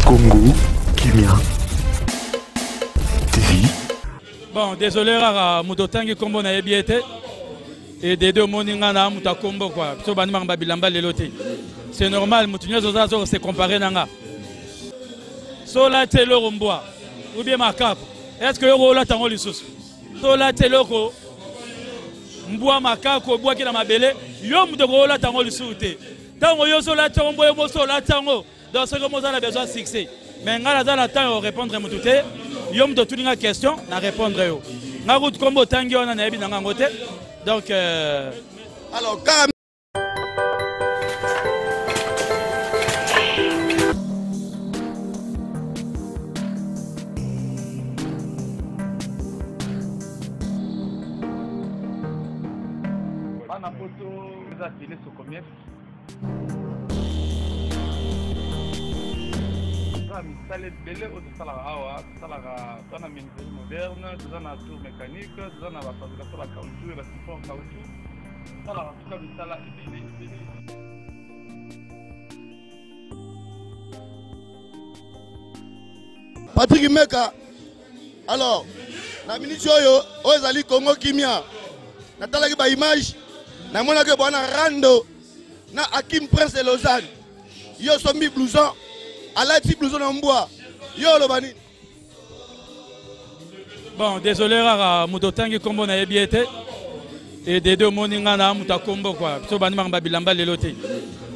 Congo, Kimia, TV. Bon, désolé, Rara, Moutotangi Kombo na Ebiete. Et des deux moninga na Mouta Kombo, quoi. C'est normal, Moutinyo Zozazo se comparer nanga. Sola Telo Romboa, ou bien Makap. Est-ce que Yoro la Tango Lissus? Sola Telo Ko, Mboa Makako, Boa Kina Mabele, Yom de Rola Tango Lissute. Tango Yosola Tango, Yosola Tango, dans ce que Mozart a besoin de succès. Mais Ngala Zala Tango répondre à Moutouté, Yom de toute une question, n'a répondre. N'a route Kombo Tangi, on a Nabi Nangangote. Donc, alors, quand Bana poto za télé so combien? Ça misale belé au sala awa, sala na menuiserie moderne, ça na tour mécanique, ça na la fabrication la caoutchouc et la support caoutchouc. Ça la tout cas misala belé. Patrick Meka, alors, la ministre Oyo, Ozali Congo Kimia, Nathalie ba image, na mona ke bwana Rando, na Hakim Prince de Lausanne, yo sombi blouson, alati blouson en bois, yo lo bani. Bon, désolé, Rara, Moutotangi Kombo na Ebiete. Et des deux moninga na Mouta Kombo, quoi.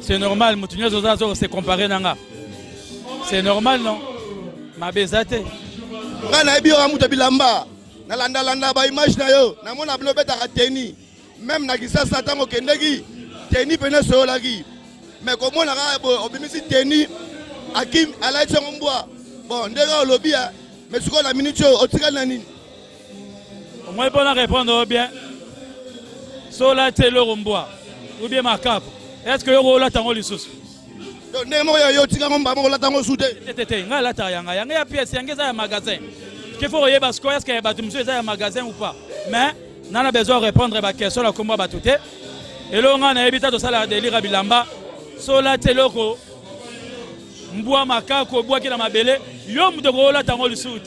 C'est normal, Moutinyo Zozazo se comparer nanga. C'est normal, non? Ma bezate. Ngana ebi yo Mouta Bilamba, na landa ba image na yo, na mona blobeta ka teni. Même na kisasa tango kendeki, teni pene so lagi. Mais comment na ka obimisi teni Hakim alati en bois. Bon, ndega olobia, mais ce qu'on a minute otika na nini? Moi pour répondre bien. Sola Telo Romboa, ou bien Makap. Est-ce que Yoro la Tango Lissus? Nemo yo tika ngomba mo la tango soute. Tete, nga la tayanga, yanga ya pièce, yanga za magasin. Qu'il faut yeba sko, est-ce que batum monsieur za magasin ou pas? Mais on a besoin de répondre à la question la combat batouté. Et là on a évité de ça la délire Bilamba. Sola Telo ko Mboa Makako, Boa Kina Mabele, Yom de Rola Tango Lissus.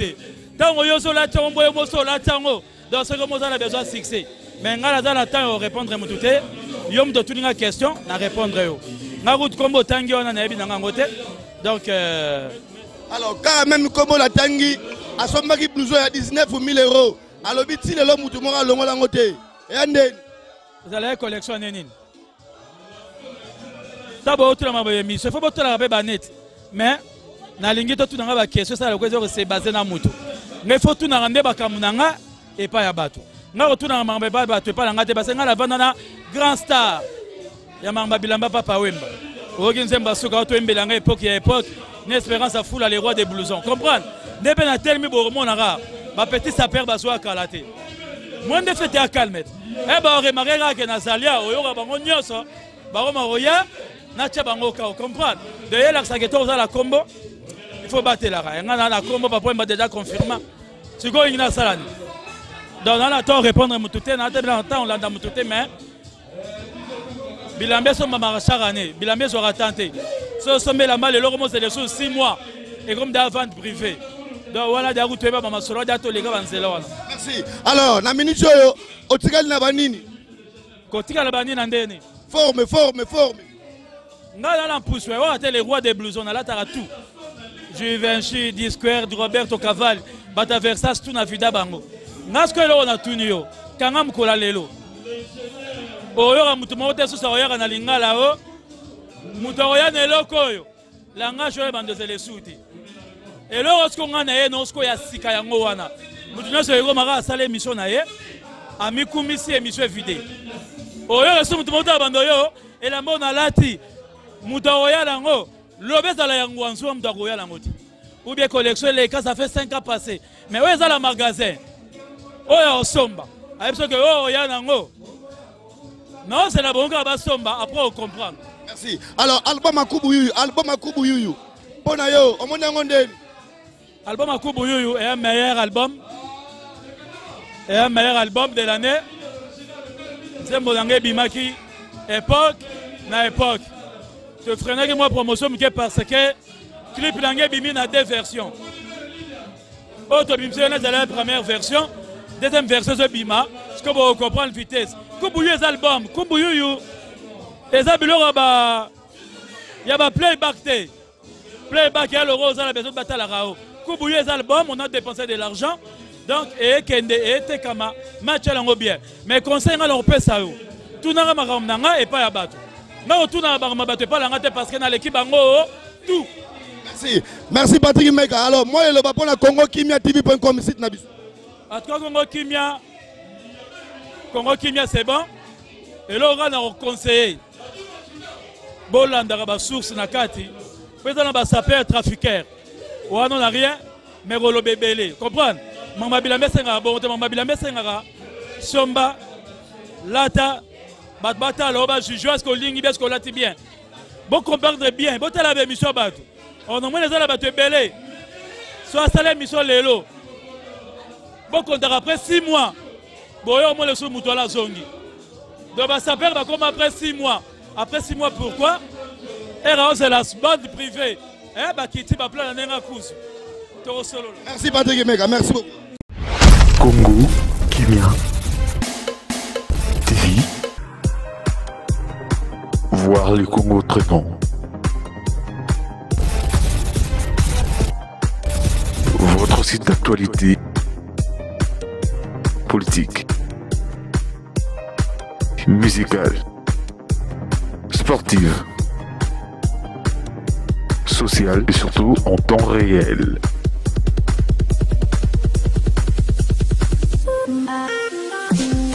Tango yo sola Tango, yo sola Tango. Dans ce que on a besoin de succès. Mais ngala za la temps répondre à Moutouté, yom de toute une question, na répondre yo. Na route Kombo Tangi on a nabi nangangote. Donc alors quand même Kombo la Tangi a son mari blouson à 19 000 €. Alors biti le moutou mora longo la ngote. Et ande vous allez collectionner nini? Tabo otu na maboye miso, faut boto la ba net. Mais na lingi to tout na ba question ça le ko c'est basé na mutu. Mais faut tout na rande ba kamunanga et pas ya bato. Nga retourna mamba ba tu pas ngate parce nga la vandana grand star ya mamba bilamba papa wemba oginze mbasuka to embelanga époque une espérance à foule les rois des blousons comprendre ndebe na telmi bormo na ba petit saper baswa kalate moi nde fete à calme e ba remarquera que na zalia oyo ba bango nyoso ba roma roya na tcha bango ka comprendre de yela ça que to za la combo il faut battre la nga na la combo ba point déjà confirmé c'est quoi ina salani. Donc, on a temps répondre à Moutouté, on a temps on l'a dans Moutouté, mais Bilambé sont marachar année, Bilambé sera tenté. Ce sont les mal, le roman c'est des choses 6 mois et comme des ventes privées. Donc voilà, des routes pas ma solo dato les gars vanzela. Merci. Alors, na minute yo, otikali na banini. Kotika la banini ndeni. Forme. Ngala la pousse, ouais, on a les rois des blousons, on a là tout. Givenchy, Disquare, Roberto Cavalli, Bata Versace, tout na vida bango. Nasko elo na tunio kanga mkola lelo oyo mutu mote so oyo na lingala o mutu oyo na eloko oyo langa joye bandozele suti elo osko ngana ye no osko ya sika yango wana mutu nyoso yego maka asala émission na ye amikumisi émission vide oyo so mutu mote bando yo elamba na lati mutu oyo lango lobeza la yango anso mutu oyo lango ti ou bien collection les cas ça fait 5 ans passé mais où est ça le magasin. Oh somba, parce que oh yanango. Non, c'est la bonne à somba. Après on comprend. Merci. Alors album Akubu Yuyu. Bonayo, on monte en Album Akubu Yuyu est un meilleur album. Et un meilleur album de l'année. C'est Mbonangé Bimaki époque na époque. Je ferai que moi promotion parce que clip nange bimi na deux versions. Autre bimse na la première version, deuxième version de bima, ce que vous comprenez vitesse. Kubuyu les albums, kubuyu les abilora ba ya ba playback te. Playback ya le rose à la maison de bataille la rao. Kubuyu les albums, on a dépensé de l'argent. Donc et kende et te kama match lango bien. Mais conseil nga leur pesa yo. Tout na maram nanga et pas ya bato. Na tout na maram bato pas langa te parce que na l'équipe bango tout. Merci. Merci Patrick Meka. Alors, moi, le Bapon à Congo Kimia TV.com site Nabis. En tout cas, Congo Kimia, c'est bon. Et là, on a conseillé. Bolanda, la source Nakati. Peut-être que sapeur trafiqueur. On n'a rien, mais on a bébé. Comprendre? Mama Bilame Sengara, bon, Mama Bilame Sengara. Somba, Lata, Batbata, Loba, Juju, est-ce qu'on ligne, est-ce qu'on l'a bien? Bon, comprendre bien. Bon, tu as la même mission, Batou. On a moins les gens qui belé. Soit salaire mission lélo. Bon, quand après 6 mois, bon, au moins le sous mouton la zongi. Donc, ça perd comme après 6 mois. Après 6 mois, pourquoi? Et c'est la bande privée. Eh, bah, qui t'a appelé la Nenga Kous. Merci Patrick Meka, merci beaucoup. Congo Kimia TV. Voir le Congo traitement. Votre site d'actualité politique, musicale, sportive, sociale et surtout en temps réel.